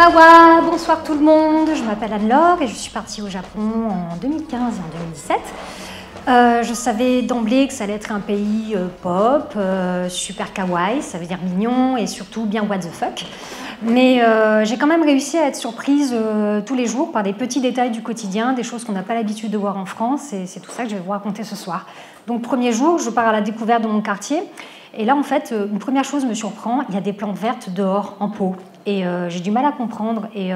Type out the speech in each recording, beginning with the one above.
Konnichiwa, bonsoir tout le monde, je m'appelle Anne-Laure et je suis partie au Japon en 2015 et en 2017. Je savais d'emblée que ça allait être un pays pop, super kawaii, ça veut dire mignon et surtout bien what the fuck. Mais j'ai quand même réussi à être surprise tous les jours par des petits détails du quotidien, des choses qu'on n'a pas l'habitude de voir en France, et c'est tout ça que je vais vous raconter ce soir. Donc premier jour, je pars à la découverte de mon quartier, et là en fait, une première chose me surprend, il y a des plantes vertes dehors en pot, et j'ai du mal à comprendre, et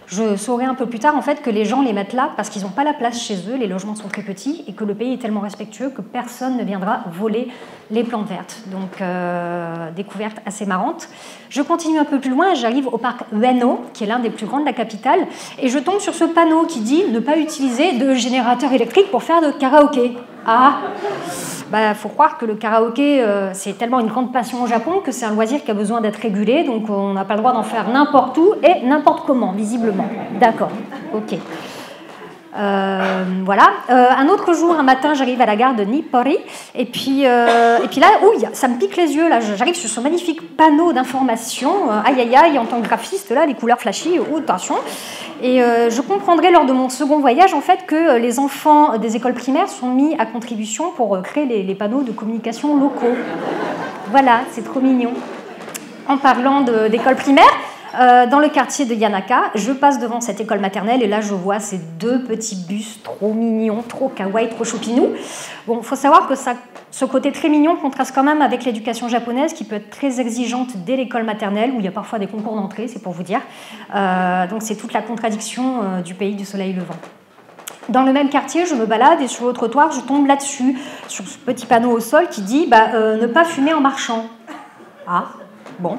je saurai un peu plus tard en fait que les gens les mettent là parce qu'ils n'ont pas la place chez eux, les logements sont très petits, et que le pays est tellement respectueux que personne ne viendra voler les plantes vertes. Donc découverte assez marrante. Je continue un peu plus loin, j'arrive au parc Ueno, qui est l'un des plus grands de la capitale, et je tombe sur ce panneau qui dit ne pas utiliser de générateur électrique pour faire de karaoké. Ah, faut croire que le karaoké, c'est tellement une grande passion au Japon que c'est un loisir qui a besoin d'être régulé, donc on n'a pas le droit d'en faire n'importe où et n'importe comment, visiblement. D'accord, ok. Voilà. Un autre jour, un matin, j'arrive à la gare de Nippori, et puis là, ça me pique les yeux. Là, j'arrive sur ce magnifique panneau d'information. Aïe aïe aïe, en tant que graphiste, là, les couleurs flashy, attention. Et je comprendrai lors de mon second voyage, en fait, que les enfants des écoles primaires sont mis à contribution pour créer les panneaux de communication locaux. Voilà, c'est trop mignon. En parlant d'école primaire, dans le quartier de Yanaka, je passe devant cette école maternelle et là je vois ces deux petits bus trop mignons, trop kawaii, trop choupinou. Bon, il faut savoir que ce côté très mignon contraste quand même avec l'éducation japonaise qui peut être très exigeante dès l'école maternelle où il y a parfois des concours d'entrée, c'est pour vous dire. Donc c'est toute la contradiction du pays du soleil levant. Dans le même quartier, je me balade et sur le trottoir, je tombe là-dessus, sur ce petit panneau au sol qui dit ne pas fumer en marchant. Ah. Bon,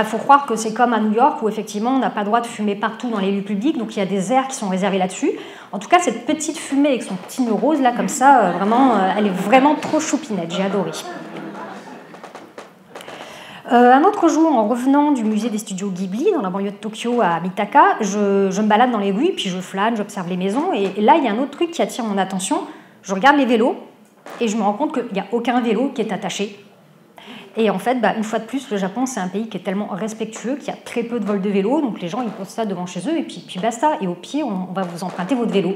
faut croire que c'est comme à New York où effectivement on n'a pas le droit de fumer partout dans les lieux publics, donc il y a des aires qui sont réservées là-dessus. En tout cas, cette petite fumée avec son petit nœud rose là comme ça, vraiment, elle est vraiment trop choupinette, j'ai adoré. Un autre jour, en revenant du musée des studios Ghibli, dans la banlieue de Tokyo à Mitaka, je me balade dans les rues, puis je flâne, j'observe les maisons, et là il y a un autre truc qui attire mon attention. Je regarde les vélos, et je me rends compte qu'il n'y a aucun vélo qui est attaché. Et en fait, une fois de plus, le Japon, c'est un pays qui est tellement respectueux qu'il y a très peu de vols de vélo, donc les gens, ils posent ça devant chez eux, et puis basta. Et au pied, on va vous emprunter votre vélo.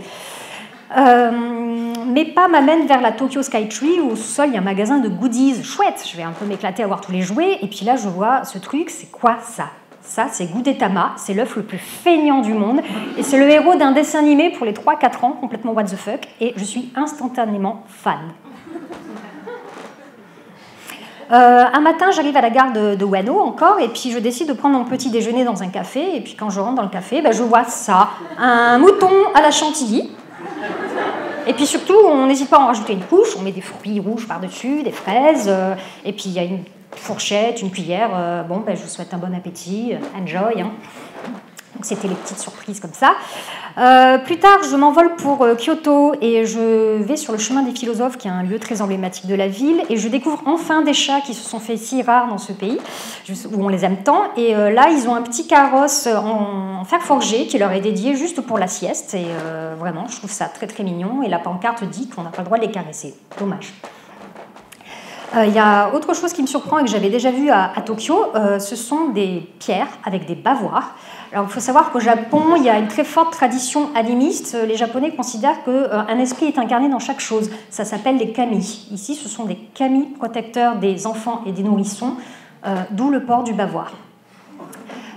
Mes pas m'amènent vers la Tokyo Skytree, où au sol, il y a un magasin de goodies. Chouette, je vais un peu m'éclater à voir tous les jouets. Et puis là, je vois ce truc, c'est quoi ça ? Ça, c'est Gudetama, c'est l'œuf le plus feignant du monde. Et c'est le héros d'un dessin animé pour les 3-4 ans, complètement what the fuck. Et je suis instantanément fan. Un matin, j'arrive à la gare de Ueno encore, et puis je décide de prendre mon petit déjeuner dans un café, et puis quand je rentre dans le café, je vois ça, un mouton à la chantilly, et puis surtout, on n'hésite pas à en rajouter une couche, on met des fruits rouges par-dessus, des fraises, et puis il y a une fourchette, une cuillère, je vous souhaite un bon appétit, enjoy, hein. Donc c'était les petites surprises comme ça. Plus tard, je m'envole pour Kyoto et je vais sur le chemin des philosophes, qui est un lieu très emblématique de la ville, et je découvre enfin des chats qui se sont fait si rares dans ce pays, où on les aime tant. Et là, ils ont un petit carrosse en fer forgé qui leur est dédié juste pour la sieste. Et vraiment, je trouve ça très très mignon. Et la pancarte dit qu'on n'a pas le droit de les caresser. Dommage. Il y a autre chose qui me surprend et que j'avais déjà vu à Tokyo, ce sont des pierres avec des bavoirs. Alors il faut savoir qu'au Japon, il y a une très forte tradition animiste. Les Japonais considèrent qu'un esprit est incarné dans chaque chose. Ça s'appelle les kami. Ici, ce sont des kami protecteurs des enfants et des nourrissons, d'où le port du bavoir.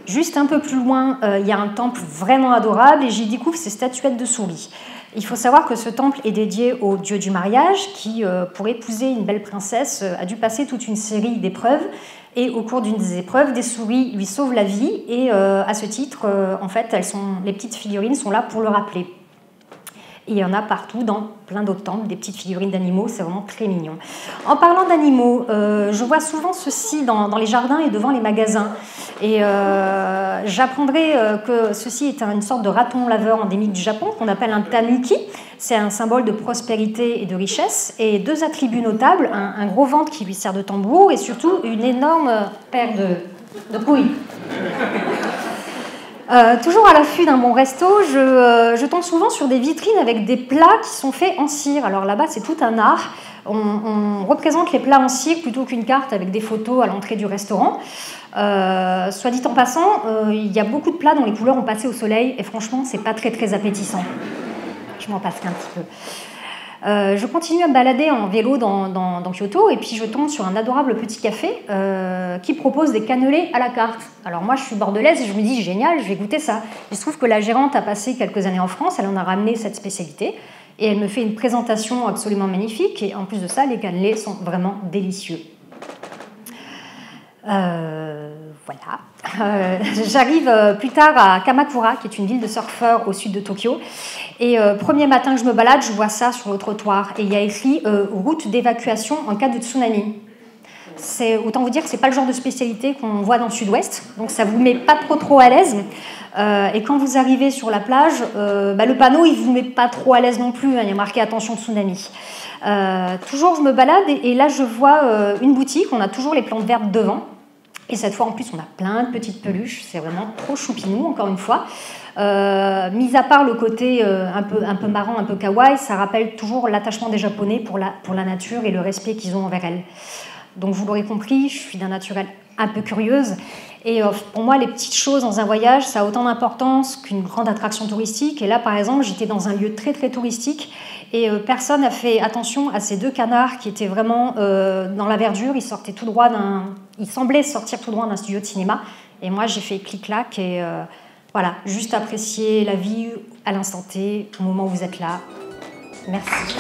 Juste un peu plus loin, il y a un temple vraiment adorable et j'y découvre ces statuettes de souris. Il faut savoir que ce temple est dédié au dieu du mariage qui, pour épouser une belle princesse, a dû passer toute une série d'épreuves. Et au cours d'une des épreuves, des souris lui sauvent la vie. Et à ce titre, en fait, les petites figurines sont là pour le rappeler. Et il y en a partout dans plein d'autres temples, des petites figurines d'animaux, c'est vraiment très mignon. En parlant d'animaux, je vois souvent ceci dans les jardins et devant les magasins. Et j'apprendrai que ceci est une sorte de raton laveur endémique du Japon, qu'on appelle un tanuki. C'est un symbole de prospérité et de richesse. Et deux attributs notables, un gros ventre qui lui sert de tambour et surtout une énorme paire de couilles. Toujours à l'affût d'un bon resto, je tombe souvent sur des vitrines avec des plats qui sont faits en cire. Alors là-bas, c'est tout un art. On représente les plats en cire plutôt qu'une carte avec des photos à l'entrée du restaurant. Soit dit en passant, il y a beaucoup de plats dont les couleurs ont passé au soleil et franchement, c'est pas très très appétissant. Je m'en passerai un petit peu. Je continue à me balader en vélo dans Kyoto et puis je tombe sur un adorable petit café qui propose des cannelés à la carte. Alors moi je suis bordelaise et je me dis génial, je vais goûter ça. Il se trouve que la gérante a passé quelques années en France, elle en a ramené cette spécialité et elle me fait une présentation absolument magnifique et en plus de ça les cannelés sont vraiment délicieux. Voilà. J'arrive plus tard à Kamakura, qui est une ville de surfeurs au sud de Tokyo. Et premier matin que je me balade, je vois ça sur le trottoir. Et il y a écrit route d'évacuation en cas de tsunami. Autant vous dire que ce n'est pas le genre de spécialité qu'on voit dans le sud-ouest. Donc ça ne vous met pas trop à l'aise. Et quand vous arrivez sur la plage, le panneau il ne vous met pas trop à l'aise non plus. Il y a marqué attention tsunami. Toujours je me balade et là je vois une boutique. On a toujours les plantes vertes devant. Et cette fois, en plus, on a plein de petites peluches. C'est vraiment trop choupinou, encore une fois. Mis à part le côté un peu marrant, un peu kawaii, ça rappelle toujours l'attachement des Japonais pour la nature et le respect qu'ils ont envers elle. Donc, vous l'aurez compris, je suis d'un naturel un peu curieuse. Et pour moi, les petites choses dans un voyage, ça a autant d'importance qu'une grande attraction touristique. Et là, par exemple, j'étais dans un lieu très, très touristique. Et personne n'a fait attention à ces deux canards qui étaient vraiment dans la verdure. Ils semblaient sortir tout droit d'un studio de cinéma. Et moi, j'ai fait clic-clac et voilà, juste apprécier la vie à l'instant T, au moment où vous êtes là. Merci.